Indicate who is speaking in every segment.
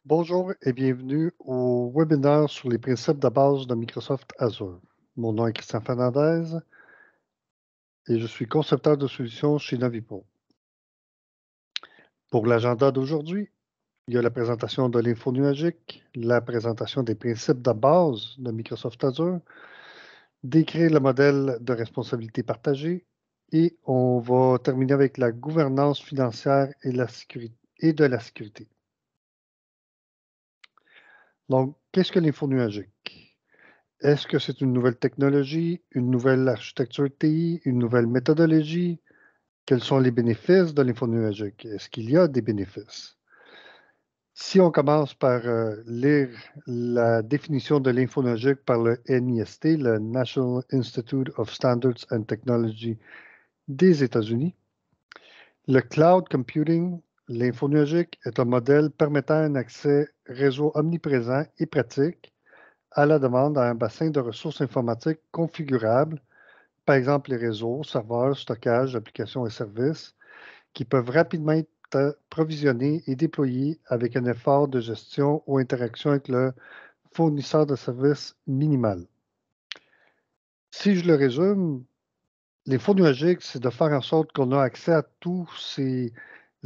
Speaker 1: Bonjour et bienvenue au webinaire sur les principes de base de Microsoft Azure. Mon nom est Christian Fernandez et je suis concepteur de solutions chez Navipo. Pour l'agenda d'aujourd'hui, il y a la présentation de l'info nuagique, la présentation des principes de base de Microsoft Azure, décrire le modèle de responsabilité partagée et on va terminer avec la gouvernance financière et de la sécurité. Donc, qu'est-ce que l'info nuagique? Est-ce que c'est une nouvelle technologie, une nouvelle architecture TI, une nouvelle méthodologie? Quels sont les bénéfices de l'info nuagique? Est-ce qu'il y a des bénéfices? Si on commence par lire la définition de l'info nuagique par le NIST, le National Institute of Standards and Technology des États-Unis, le cloud computing, l'info nuagique est un modèle permettant un accès réseau omniprésent et pratique à la demande à un bassin de ressources informatiques configurables, par exemple les réseaux, serveurs, stockage, applications et services, qui peuvent rapidement être provisionnés et déployés avec un effort de gestion ou interaction avec le fournisseur de services minimal. Si je le résume, l'info nuagique, c'est de faire en sorte qu'on a accès à tous ces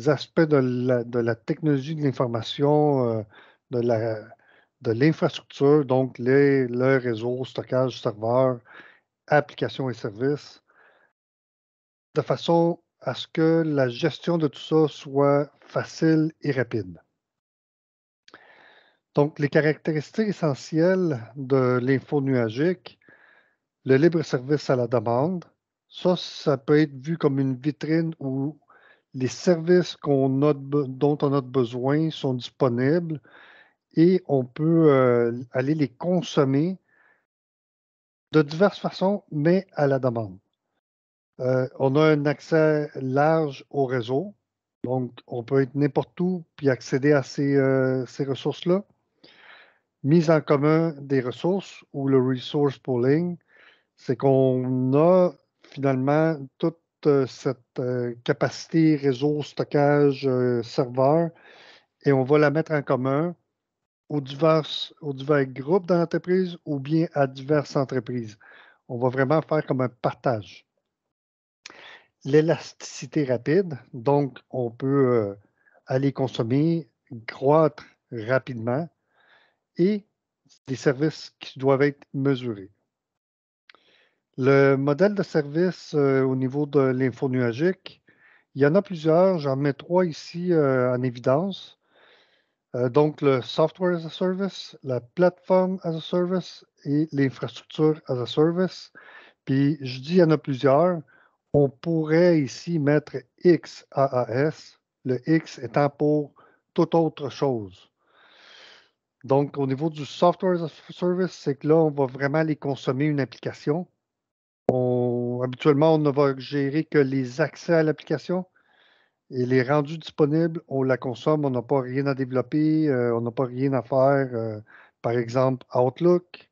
Speaker 1: aspects de la technologie de l'information, de la, de l'infrastructure, donc le réseau, stockage, serveur, applications et services, de façon à ce que la gestion de tout ça soit facile et rapide. Donc, les caractéristiques essentielles de l'info nuagique, le libre service à la demande, ça peut être vu comme une vitrine où les services dont on a besoin sont disponibles et on peut aller les consommer de diverses façons, mais à la demande. On a un accès large au réseau, donc on peut être n'importe où puis accéder à ces ressources-là. Mise en commun des ressources ou le resource pooling, c'est qu'on a finalement toute cette capacité réseau, stockage, serveur, et on va la mettre en commun aux divers groupes d'entreprises ou bien à diverses entreprises. On va vraiment faire comme un partage. L'élasticité rapide, donc on peut aller consommer, croître rapidement et des services qui doivent être mesurés. Le modèle de service au niveau de l'info nuagique, il y en a plusieurs, j'en mets trois ici en évidence. Donc le software as a service, la plateforme as a service et l'infrastructure as a service. Puis je dis il y en a plusieurs. On pourrait ici mettre XaaS, le X étant pour toute autre chose. Donc, au niveau du software as a service, c'est que là, on va vraiment aller consommer une application. Habituellement, on ne va gérer que les accès à l'application et les rendus disponibles, on la consomme, on n'a pas rien à développer, on n'a pas rien à faire. Par exemple, Outlook,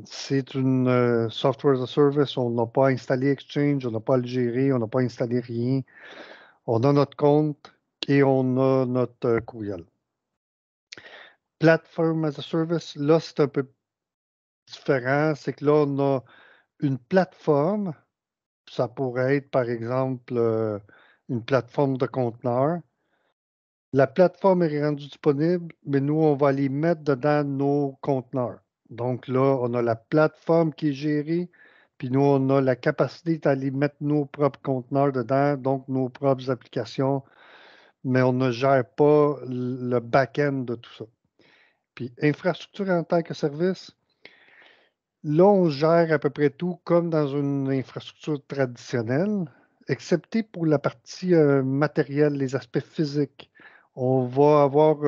Speaker 1: c'est une software as a service, on n'a pas installé Exchange, on n'a pas à le gérer, on n'a pas installé rien. On a notre compte et on a notre courriel. Platform as a service, là, c'est un peu différent. C'est que là, on a une plateforme. Ça pourrait être, par exemple, une plateforme de conteneur. La plateforme est rendue disponible, mais nous, on va les mettre dedans nos conteneurs. Donc là, on a la plateforme qui est gérée, puis nous, on a la capacité d'aller mettre nos propres conteneurs dedans, donc nos propres applications, mais on ne gère pas le back-end de tout ça. Puis infrastructure en tant que service, là, on gère à peu près tout comme dans une infrastructure traditionnelle, excepté pour la partie matérielle, les aspects physiques. On va avoir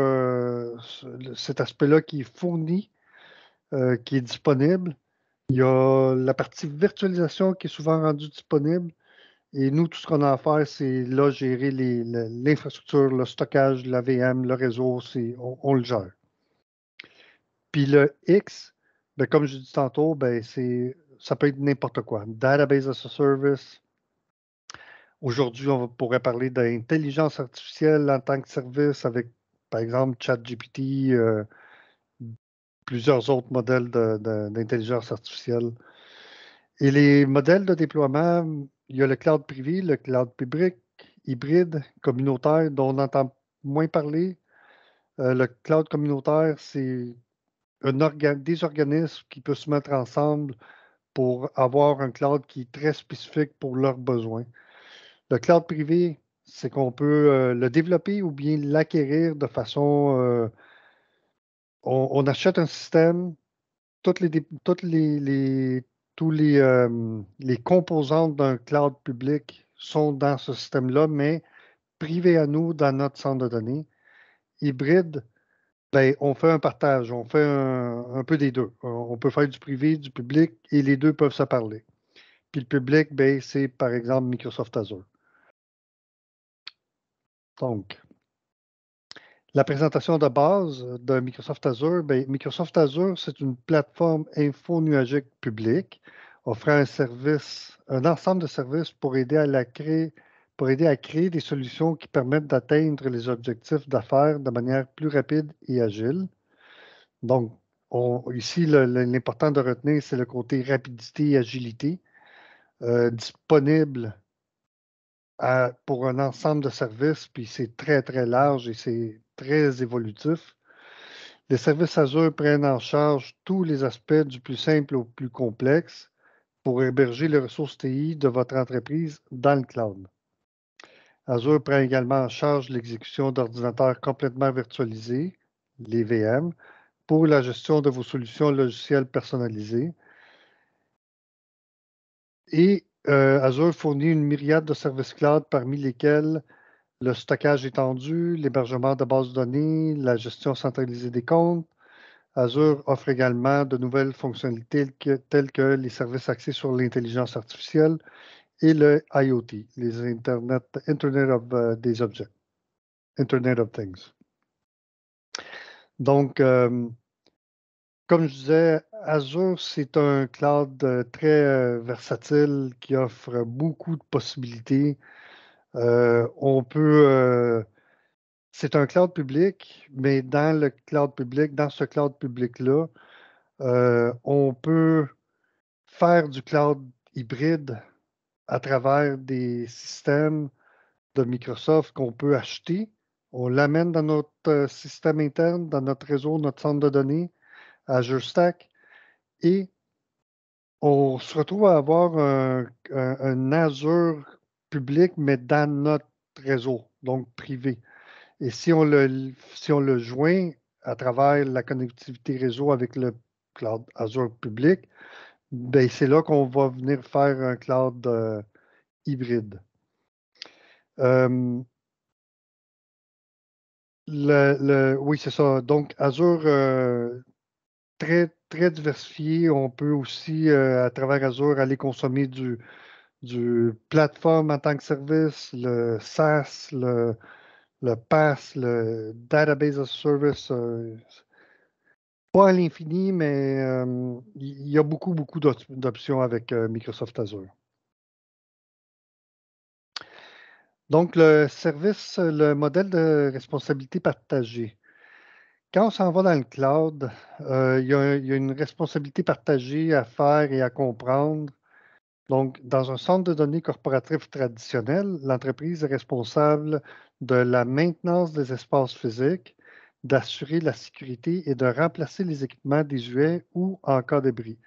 Speaker 1: cet aspect-là qui est fourni, qui est disponible. Il y a la partie virtualisation qui est souvent rendue disponible. Et nous, tout ce qu'on a à faire, c'est là gérer l'infrastructure, le stockage, la VM, le réseau, on le gère. Puis le X, ben, comme je dis tantôt, ben, ça peut être n'importe quoi. Database as a service. Aujourd'hui, pourrait parler d'intelligence artificielle en tant que service avec, par exemple ChatGPT, plusieurs autres modèles d'intelligence artificielle. Et les modèles de déploiement, il y a le cloud privé, le cloud public, hybride, communautaire, dont on entend moins parler. Le cloud communautaire, c'est des organismes qui peuvent se mettre ensemble pour avoir un cloud qui est très spécifique pour leurs besoins. Le cloud privé, c'est qu'on peut le développer ou bien l'acquérir de façon... on achète un système, toutes les, dé- toutes tous les composantes d'un cloud public sont dans ce système-là, mais privé à nous dans notre centre de données. Hybride, ben, on fait un partage, on fait un peu des deux. On peut faire du privé, du public, et les deux peuvent se parler. Puis le public, ben, c'est par exemple Microsoft Azure. Donc, la présentation de base de Microsoft Azure, ben, Microsoft Azure, c'est une plateforme info-nuagique publique offrant un ensemble de services pour aider à créer des solutions qui permettent d'atteindre les objectifs d'affaires de manière plus rapide et agile. Donc, ici, l'important de retenir, c'est le côté rapidité et agilité, disponible pour un ensemble de services, puis c'est très, très large et c'est très évolutif. Les services Azure prennent en charge tous les aspects du plus simple au plus complexe pour héberger les ressources TI de votre entreprise dans le cloud. Azure prend également en charge l'exécution d'ordinateurs complètement virtualisés, les VM, pour la gestion de vos solutions logicielles personnalisées. Et Azure fournit une myriade de services cloud parmi lesquels le stockage étendu, l'hébergement de bases de données, la gestion centralisée des comptes. Azure offre également de nouvelles fonctionnalités telles que les services axés sur l'intelligence artificielle et le IoT, les Internet des objets, Internet of Things. Donc, comme je disais, Azure, c'est un cloud très versatile qui offre beaucoup de possibilités. C'est un cloud public, mais dans le cloud public, dans ce cloud public-là, on peut faire du cloud hybride à travers des systèmes de Microsoft qu'on peut acheter. On l'amène dans notre système interne, dans notre réseau, notre centre de données, Azure Stack, et on se retrouve à avoir un Azure public, mais dans notre réseau, donc privé. Et si on le joint à travers la connectivité réseau avec le cloud Azure public, ben c'est là qu'on va venir faire un cloud hybride. Euh, oui, c'est ça. Donc, Azure, très, très diversifié. On peut aussi, à travers Azure, aller consommer du plateforme en tant que service, le SaaS, le PaaS, le Database as a Service. Pas à l'infini, mais il y a beaucoup, beaucoup d'options avec Microsoft Azure. Donc, le modèle de responsabilité partagée. Quand on s'en va dans le cloud, il y a une responsabilité partagée à faire et à comprendre. Donc, dans un centre de données corporatif traditionnel, l'entreprise est responsable de la maintenance des espaces physiques, d'assurer la sécurité et de remplacer les équipements désuets ou en cas de bris.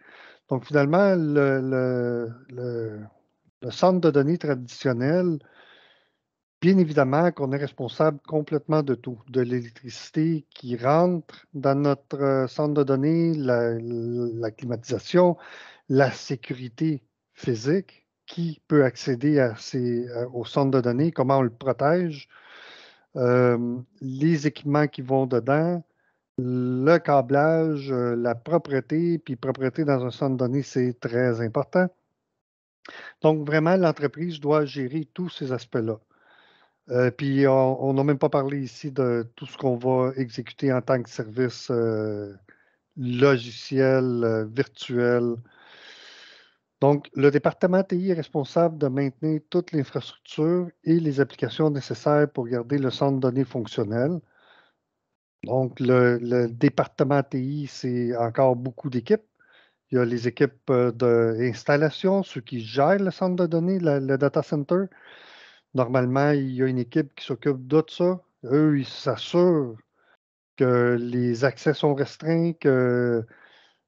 Speaker 1: Donc, finalement, le centre de données traditionnel, bien évidemment qu'on est responsable complètement de tout, de l'électricité qui rentre dans notre centre de données, la climatisation, la sécurité physique, qui peut accéder au centre de données, comment on le protège, les équipements qui vont dedans, le câblage, la propreté, puis propreté dans un centre de données, c'est très important. Donc, vraiment, l'entreprise doit gérer tous ces aspects-là. Puis, on n'a même pas parlé ici de tout ce qu'on va exécuter en tant que service logiciel, virtuel. Donc, le département TI est responsable de maintenir toute l'infrastructure et les applications nécessaires pour garder le centre de données fonctionnel. Donc, le département TI, c'est encore beaucoup d'équipes. Il y a les équipes d'installation, ceux qui gèrent le centre de données, le data center. Normalement, il y a une équipe qui s'occupe de ça. Eux, ils s'assurent que les accès sont restreints, que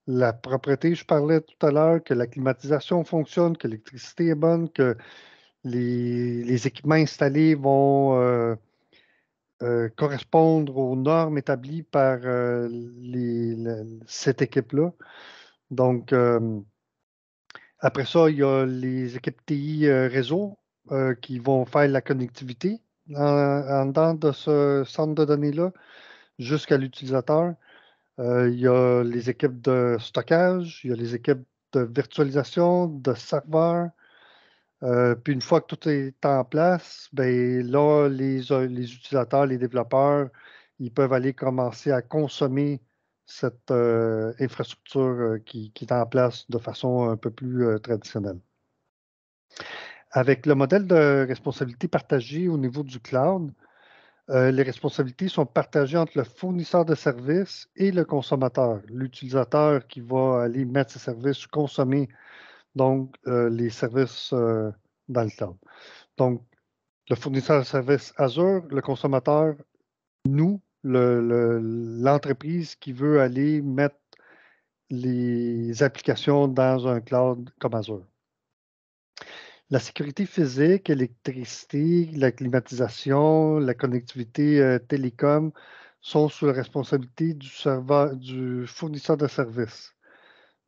Speaker 1: la propreté, je parlais tout à l'heure, que la climatisation fonctionne, que l'électricité est bonne, que les équipements installés vont correspondre aux normes établies par cette équipe-là. Donc, après ça, il y a les équipes TI réseau qui vont faire la connectivité en dedans de ce centre de données-là jusqu'à l'utilisateur. Il y a les équipes de stockage, il y a les équipes de virtualisation, de serveurs. Puis une fois que tout est en place, ben là, les utilisateurs, les développeurs, ils peuvent aller commencer à consommer cette infrastructure qui est en place de façon un peu plus traditionnelle. Avec le modèle de responsabilité partagée au niveau du cloud, les responsabilités sont partagées entre le fournisseur de services et le consommateur, l'utilisateur qui va aller mettre ses services, consommer donc les services dans le cloud. Donc, le fournisseur de services Azure, le consommateur, nous, l'entreprise qui veut aller mettre les applications dans un cloud comme Azure. La sécurité physique, l'électricité, la climatisation, la connectivité télécom sont sous la responsabilité du fournisseur de services,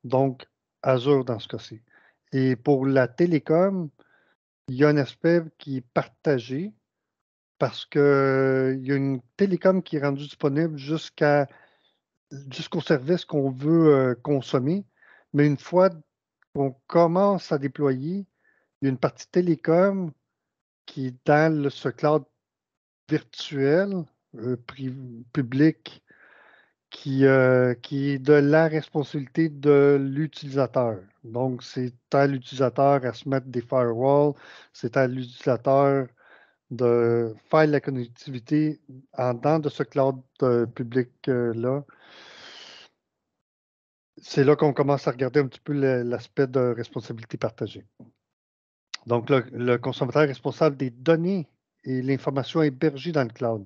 Speaker 1: donc Azure dans ce cas-ci. Et pour la télécom, il y a un aspect qui est partagé parce qu'il y a une télécom qui est rendue disponible jusqu'au service qu'on veut consommer, mais une fois qu'on commence à déployer, il y a une partie télécom qui est dans ce cloud virtuel, public, qui est de la responsabilité de l'utilisateur. Donc, c'est à l'utilisateur à se mettre des firewalls, c'est à l'utilisateur de faire la connectivité en dedans de ce cloud public-là. C'est là qu'on commence à regarder un petit peu l'aspect de responsabilité partagée. Donc, le consommateur est responsable des données et l'information hébergée dans le cloud.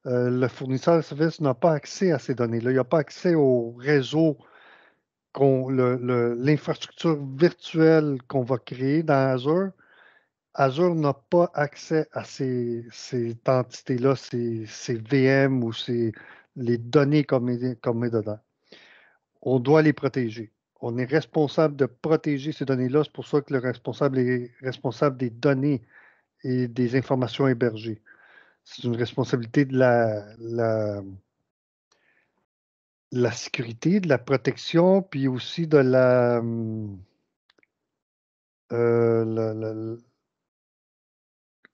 Speaker 1: Le fournisseur de service n'a pas accès à ces données-là. Il n'a pas accès au réseau, l'infrastructure virtuelle qu'on va créer dans Azure. Azure n'a pas accès à ces entités-là, ces VM ou les données qu'on met dedans. On doit les protéger. On est responsable de protéger ces données-là. C'est pour ça que le responsable est responsable des données et des informations hébergées. C'est une responsabilité de la sécurité, de la protection, puis aussi de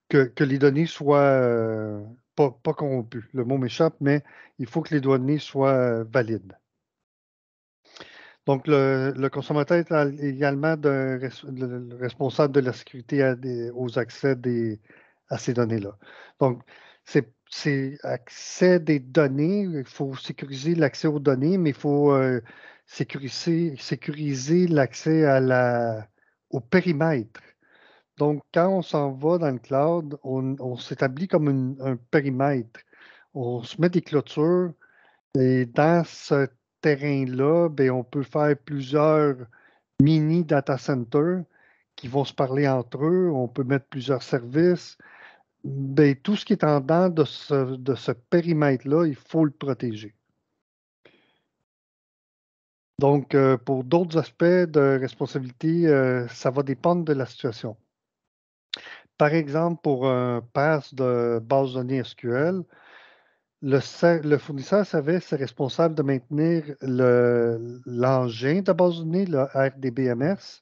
Speaker 1: que les données soient pas corrompues. Le mot m'échappe, mais il faut que les données soient valides. Donc, le consommateur est également le responsable de la sécurité aux accès à ces données-là. Donc, c'est accès des données, il faut sécuriser l'accès aux données, mais il faut sécuriser l'accès au périmètre. Donc, quand on s'en va dans le cloud, on s'établit comme un périmètre. On se met des clôtures et dans ce terrain-là, ben, on peut faire plusieurs mini data centers qui vont se parler entre eux. On peut mettre plusieurs services. Ben, tout ce qui est en dedans de ce périmètre-là, il faut le protéger. Donc, pour d'autres aspects de responsabilité, ça va dépendre de la situation. Par exemple, pour un pass de base de données SQL, le fournisseur de service est responsable de maintenir l'engin de base de données, le RDBMS.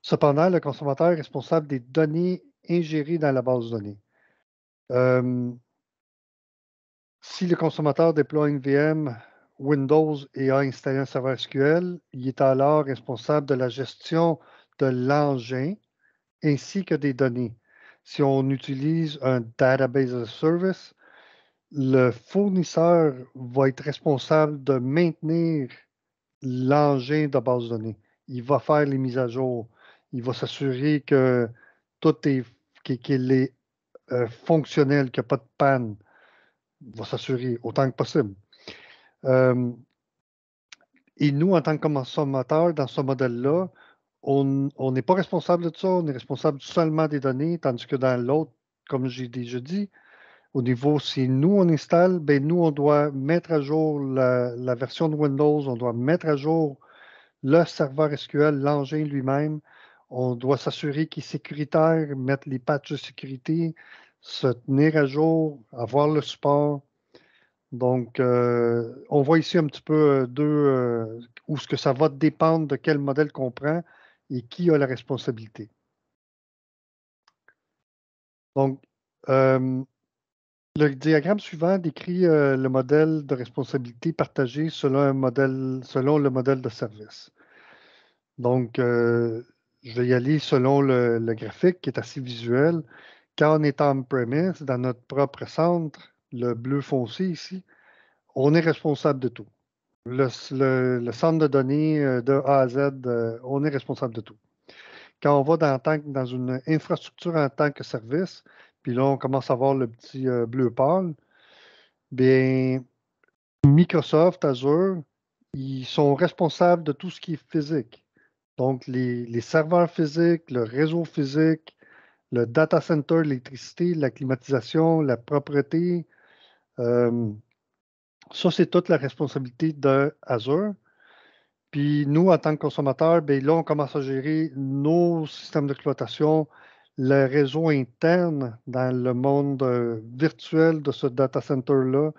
Speaker 1: Cependant, le consommateur est responsable des données ingérées dans la base de données. Si le consommateur déploie une VM Windows et a installé un serveur SQL, il est alors responsable de la gestion de l'engin ainsi que des données. Si on utilise un Database as a Service, le fournisseur va être responsable de maintenir l'engin de base de données. Il va faire les mises à jour. Il va s'assurer que tout est, qu'il est fonctionnel, qu'il n'y a pas de panne. Il va s'assurer autant que possible. Euh, et nous, en tant que consommateurs, dans ce modèle-là, on n'est pas responsable de ça, on est responsable seulement des données, tandis que dans l'autre, comme j'ai déjà dit, au niveau, si nous on installe, ben nous, on doit mettre à jour la version de Windows, on doit mettre à jour le serveur SQL, l'engin lui-même. On doit s'assurer qu'il est sécuritaire, mettre les patchs de sécurité, se tenir à jour, avoir le support. Donc, on voit ici un petit peu où ce que ça va dépendre de quel modèle qu'on prend et qui a la responsabilité. Donc, le diagramme suivant décrit le modèle de responsabilité partagée selon le modèle de service. Donc, je vais y aller selon le graphique qui est assez visuel. Quand on est on-premise, dans notre propre centre, le bleu foncé ici, on est responsable de tout. Le centre de données de A à Z, on est responsable de tout. Quand on va dans une infrastructure en tant que service, puis là, on commence à voir le petit bleu pâle, bien, Microsoft, Azure, ils sont responsables de tout ce qui est physique. Donc, les serveurs physiques, le réseau physique, le data center, l'électricité, la climatisation, la propreté, euh, ça, c'est toute la responsabilité de Azure. Puis nous, en tant que consommateurs, bien, là, on commence à gérer nos systèmes d'exploitation, le réseau interne dans le monde virtuel de ce data center-là,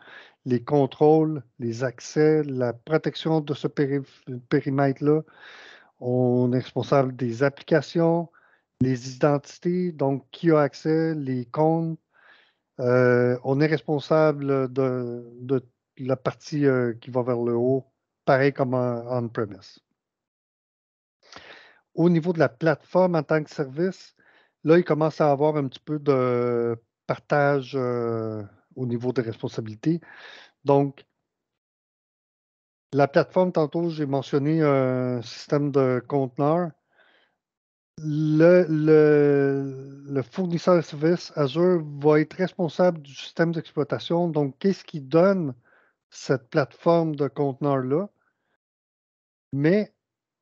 Speaker 1: les contrôles, les accès, la protection de ce périmètre-là. On est responsable des applications, les identités, donc qui a accès, les comptes. On est responsable de la partie qui va vers le haut, pareil comme on-premise. Au niveau de la plateforme en tant que service, là, il commence à avoir un petit peu de partage au niveau des responsabilités. Donc, la plateforme, tantôt, j'ai mentionné un système de conteneurs. Le fournisseur de service Azure va être responsable du système d'exploitation. Donc, qu'est-ce qui donne cette plateforme de conteneurs-là? Mais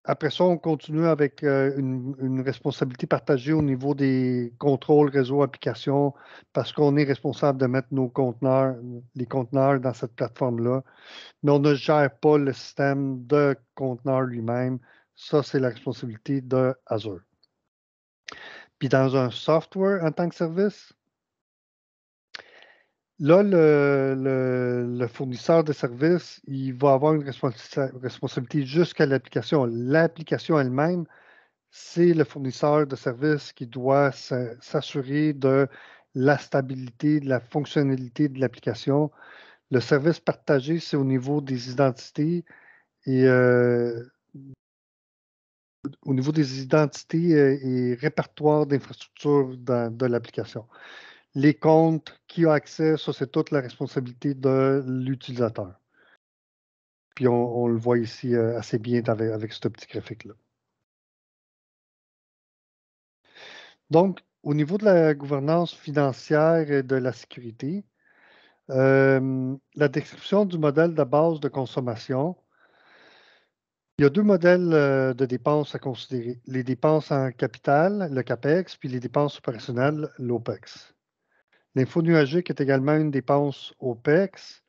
Speaker 1: après ça, on continue avec une responsabilité partagée au niveau des contrôles réseau applications parce qu'on est responsable de mettre les conteneurs dans cette plateforme-là. Mais on ne gère pas le système de conteneurs lui-même. Ça, c'est la responsabilité de Azure. Puis dans un software en tant que service, là, le fournisseur de service, il va avoir une responsabilité jusqu'à l'application. L'application elle-même, c'est le fournisseur de service qui doit s'assurer de la stabilité, de la fonctionnalité de l'application. Le service partagé, c'est au niveau des identités et et répertoires d'infrastructure de l'application. Les comptes, qui a accès, ça, c'est toute la responsabilité de l'utilisateur. Puis on le voit ici assez bien avec ce petit graphique-là. Donc, au niveau de la gouvernance financière et de la sécurité, la description du modèle de base de consommation, il y a deux modèles de dépenses à considérer. Les dépenses en capital, le CAPEX, puis les dépenses opérationnelles, l'OPEX. L'info nuagique est également une dépense OPEX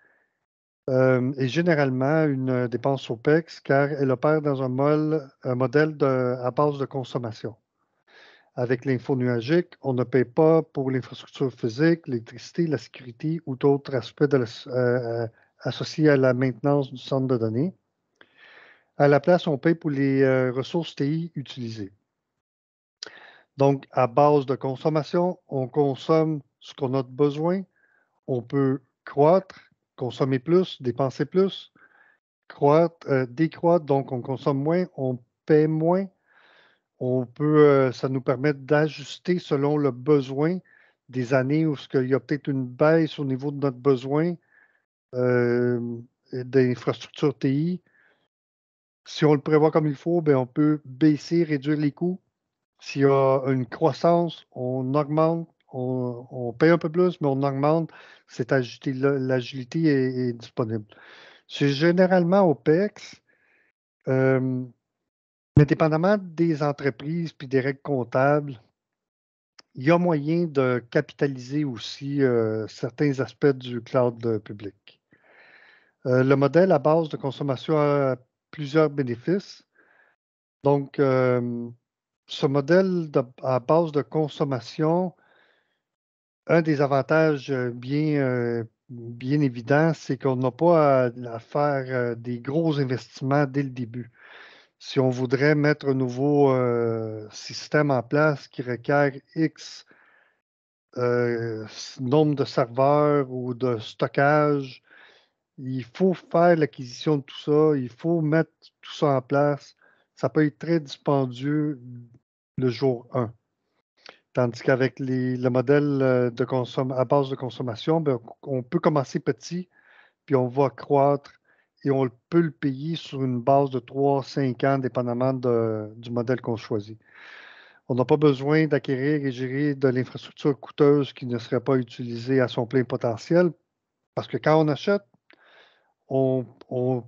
Speaker 1: et généralement une dépense OPEX car elle opère dans un modèle à base de consommation. Avec l'info nuagique, on ne paie pas pour l'infrastructure physique, l'électricité, la sécurité ou d'autres aspects associés à la maintenance du centre de données. À la place, on paie pour les ressources TI utilisées. Donc, à base de consommation, on consomme ce qu'on a de besoin. On peut croître, consommer plus, dépenser plus, décroître, donc on consomme moins, on paie moins. Ça nous permet d'ajuster selon le besoin des années où il y a peut-être une baisse au niveau de notre besoin d'infrastructures TI. Si on le prévoit comme il faut, ben, on peut baisser, réduire les coûts. S'il y a une croissance, on augmente, on paye un peu plus, mais on augmente. L'agilité est disponible. C'est généralement OPEX, euh, mais dépendamment des entreprises puis des règles comptables, il y a moyen de capitaliser aussi certains aspects du cloud public. Le modèle à base de consommation a plusieurs bénéfices. Donc, ce modèle à base de consommation, un des avantages bien évidents, c'est qu'on n'a pas à faire des gros investissements dès le début. Si on voudrait mettre un nouveau système en place qui requiert X nombre de serveurs ou de stockage, il faut faire l'acquisition de tout ça, il faut mettre tout ça en place. Ça peut être très dispendieux le jour 1. Tandis qu'avec le modèle à base de consommation, ben, on peut commencer petit, puis on va croître et on peut le payer sur une base de 3-5 ans, dépendamment du modèle qu'on choisit. On n'a pas besoin d'acquérir et gérer de l'infrastructure coûteuse qui ne serait pas utilisée à son plein potentiel, parce que quand on achète, on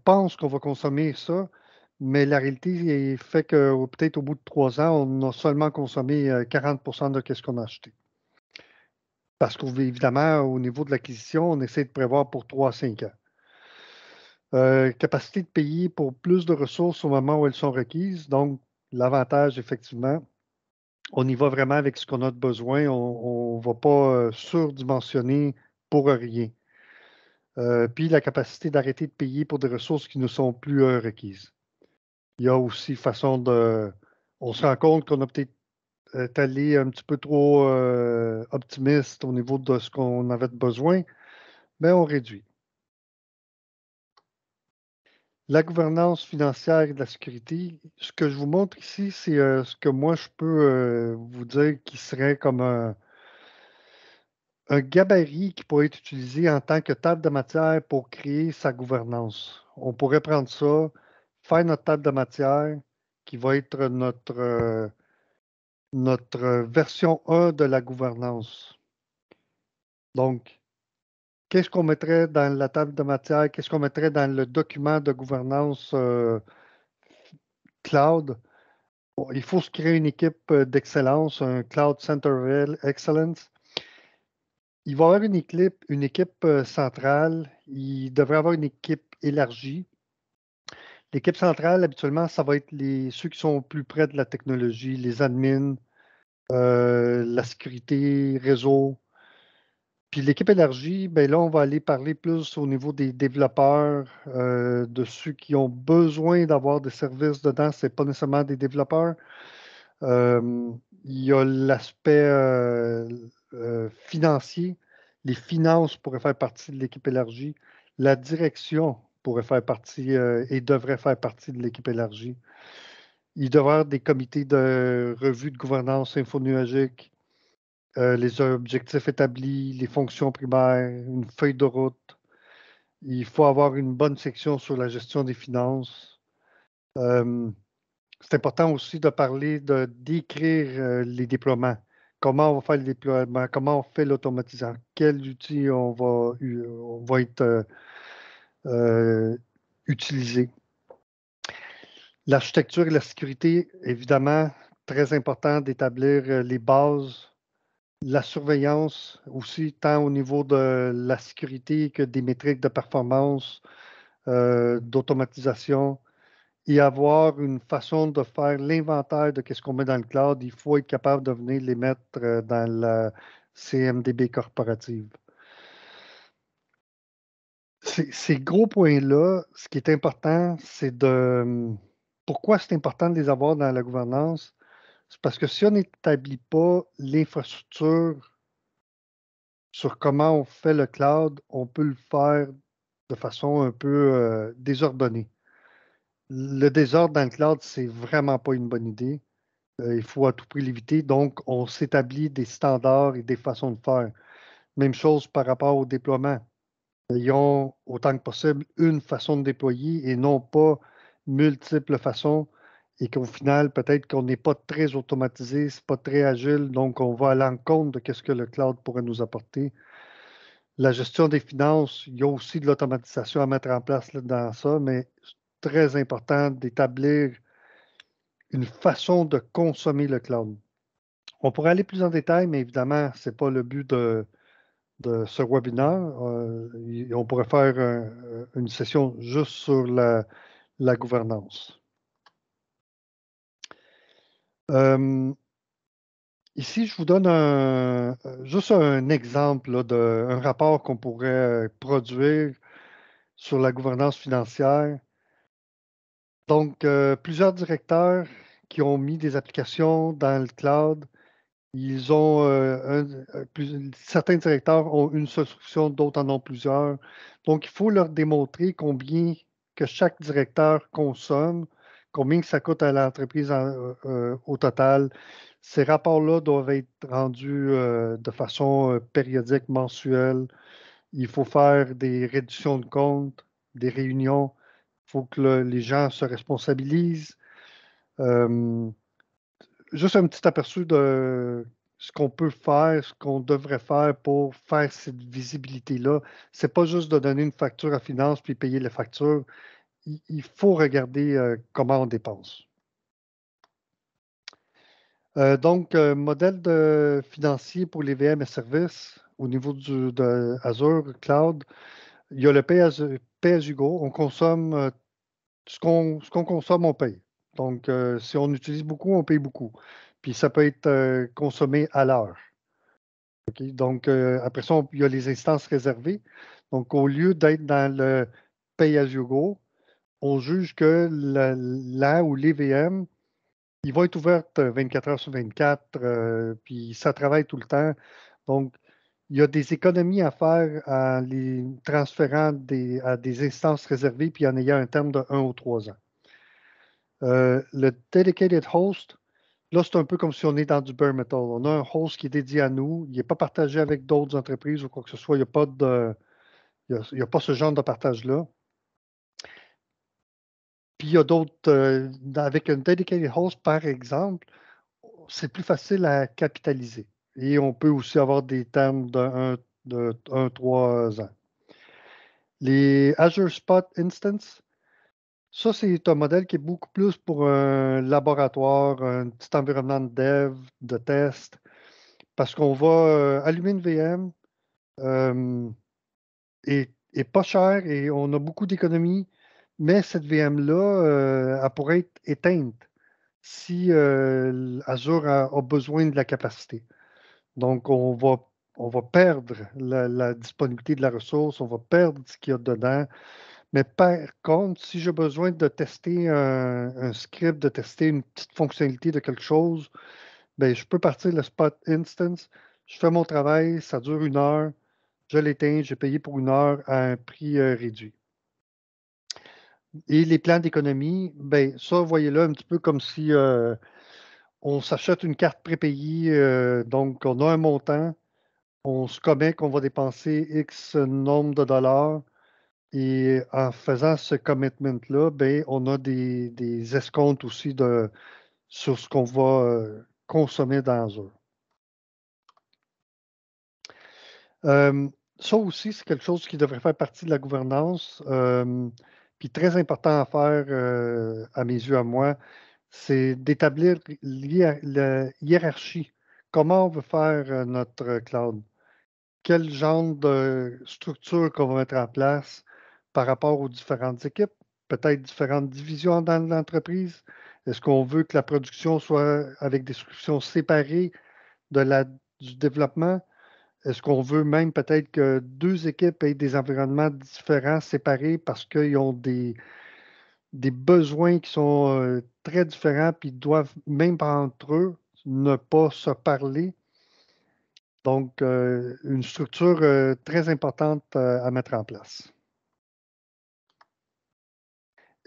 Speaker 1: pense qu'on va consommer ça, mais la réalité fait que peut-être au bout de 3 ans, on a seulement consommé 40 de ce qu'on a acheté. Parce qu'évidemment, au niveau de l'acquisition, on essaie de prévoir pour 3 à 5 ans. Capacité de payer pour plus de ressources au moment où elles sont requises. Donc, l'avantage, effectivement, on y va vraiment avec ce qu'on a de besoin. On ne va pas surdimensionner pour rien. Puis la capacité d'arrêter de payer pour des ressources qui ne sont plus requises. Il y a aussi façon de. On se rend compte qu'on a peut-être allé un petit peu trop optimiste au niveau de ce qu'on avait de besoin, mais on réduit. La gouvernance financière et de la sécurité, ce que je vous montre ici, c'est ce que moi je peux vous dire qui serait comme un gabarit qui pourrait être utilisé en tant que table de matière pour créer sa gouvernance. On pourrait prendre ça, faire notre table de matière qui va être notre version 1 de la gouvernance. Donc, qu'est-ce qu'on mettrait dans la table de matière? Qu'est-ce qu'on mettrait dans le document de gouvernance cloud? Bon, il faut se créer une équipe d'excellence, un Cloud Center of Excellence. Il va y avoir une équipe centrale. Il devrait y avoir une équipe élargie. L'équipe centrale, habituellement, ça va être ceux qui sont plus près de la technologie, les admins, la sécurité, réseau. Puis l'équipe élargie, ben là, on va aller parler plus au niveau des développeurs, de ceux qui ont besoin d'avoir des services dedans. Ce n'est pas nécessairement des développeurs. Il y a l'aspect financier. Les finances pourraient faire partie de l'équipe élargie. La direction pourrait faire partie et devrait faire partie de l'équipe élargie. Il devrait y avoir des comités de revue de gouvernance infonuagique, les objectifs établis, les fonctions primaires, une feuille de route. Il faut avoir une bonne section sur la gestion des finances. C'est important aussi de parler, d'écrire les déploiements. Comment on va faire le déploiement? Comment on fait l'automatisation? Quels outils on va être utilisés? L'architecture et la sécurité, évidemment, très important d'établir les bases. La surveillance aussi, tant au niveau de la sécurité que des métriques de performance, d'automatisation. Et avoir une façon de faire l'inventaire de ce qu'on met dans le cloud, il faut être capable de venir les mettre dans la CMDB corporative. Ces gros points-là, ce qui est important, c'est de. Pourquoi c'est important de les avoir dans la gouvernance? C'est parce que si on n'établit pas l'infrastructure sur comment on fait le cloud, on peut le faire de façon un peu désordonnée. Le désordre dans le cloud, c'est vraiment pas une bonne idée. Il faut à tout prix l'éviter. Donc, on s'établit des standards et des façons de faire. Même chose par rapport au déploiement. Ayons autant que possible une façon de déployer et non pas multiples façons et qu'au final, peut-être qu'on n'est pas très automatisé, c'est pas très agile, donc on va à l'encontre de ce que le cloud pourrait nous apporter. La gestion des finances, il y a aussi de l'automatisation à mettre en place là, dans ça, mais c'est très important d'établir une façon de consommer le cloud. On pourrait aller plus en détail, mais évidemment, ce n'est pas le but de ce webinaire. On pourrait faire une session juste sur la gouvernance. Ici, je vous donne juste un exemple d'un rapport qu'on pourrait produire sur la gouvernance financière. Donc, plusieurs directeurs qui ont mis des applications dans le cloud. Ils ont certains directeurs ont une solution, d'autres en ont plusieurs. Donc, il faut leur démontrer combien que chaque directeur consomme, combien que ça coûte à l'entreprise au total. Ces rapports-là doivent être rendus de façon périodique, mensuelle. Il faut faire des réductions de comptes, des réunions. Il faut que les gens se responsabilisent. Euh, Juste un petit aperçu de ce qu'on peut faire, ce qu'on devrait faire pour faire cette visibilité-là. Ce n'est pas juste de donner une facture à finance puis payer la facture. Il faut regarder comment on dépense. Donc, modèle financier pour les VM et services au niveau de Azure Cloud, il y a le pay as you go. On consomme ce qu'on consomme, on paye. Donc, si on utilise beaucoup, on paye beaucoup. Puis ça peut être consommé à l'heure. OK? Donc, après ça, il y a les instances réservées. Donc, au lieu d'être dans le pay as you go, on juge que la ou les VM, ils vont être ouvertes 24 heures sur 24, puis ça travaille tout le temps. Donc, il y a des économies à faire en les transférant à des instances réservées puis en ayant un terme de 1 ou 3 ans. Le dedicated host, là, c'est un peu comme si on est dans du bare metal. On a un host qui est dédié à nous. Il n'est pas partagé avec d'autres entreprises ou quoi que ce soit. Il n'y a pas ce genre de partage-là. Puis il y a d'autres, avec un dedicated host, par exemple, c'est plus facile à capitaliser. Et on peut aussi avoir des termes de 3 ans. Les Azure Spot Instance, ça, c'est un modèle qui est beaucoup plus pour un laboratoire, un petit environnement de dev, de test, parce qu'on va allumer une VM et pas cher et on a beaucoup d'économies, mais cette VM-là, elle pourrait être éteinte si Azure a besoin de la capacité. Donc, on va perdre la disponibilité de la ressource, on va perdre ce qu'il y a dedans. Mais par contre, si j'ai besoin de tester un script, de tester une petite fonctionnalité de quelque chose, ben, je peux partir le spot instance, je fais mon travail, ça dure 1 heure, je l'éteins, j'ai payé pour 1 heure à un prix réduit. Et les plans d'économie, ben, ça, voyez-le un petit peu comme si on s'achète une carte prépayée, donc on a un montant, on se commet qu'on va dépenser X nombre de dollars. Et en faisant ce commitment-là, ben, on a des escomptes aussi sur ce qu'on va consommer dans Azure. Ça aussi, c'est quelque chose qui devrait faire partie de la gouvernance. Puis très important à faire, à mes yeux, à moi, c'est d'établir la hiérarchie. Comment on veut faire notre cloud? Quel genre de structure qu'on va mettre en place par rapport aux différentes équipes, peut-être différentes divisions dans l'entreprise? Est-ce qu'on veut que la production soit avec des structures séparées du développement? Est-ce qu'on veut même peut-être que 2 équipes aient des environnements différents, séparés, parce qu'ils ont des besoins qui sont très différents, puis ils doivent, même entre eux, ne pas se parler? Donc, une structure très importante à mettre en place.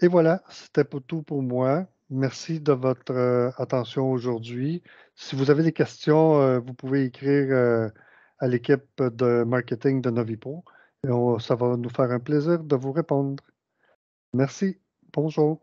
Speaker 1: Et voilà, c'était pour tout pour moi. Merci de votre attention aujourd'hui. Si vous avez des questions, vous pouvez écrire à l'équipe de marketing de Novipo et ça va nous faire un plaisir de vous répondre. Merci. Bonjour.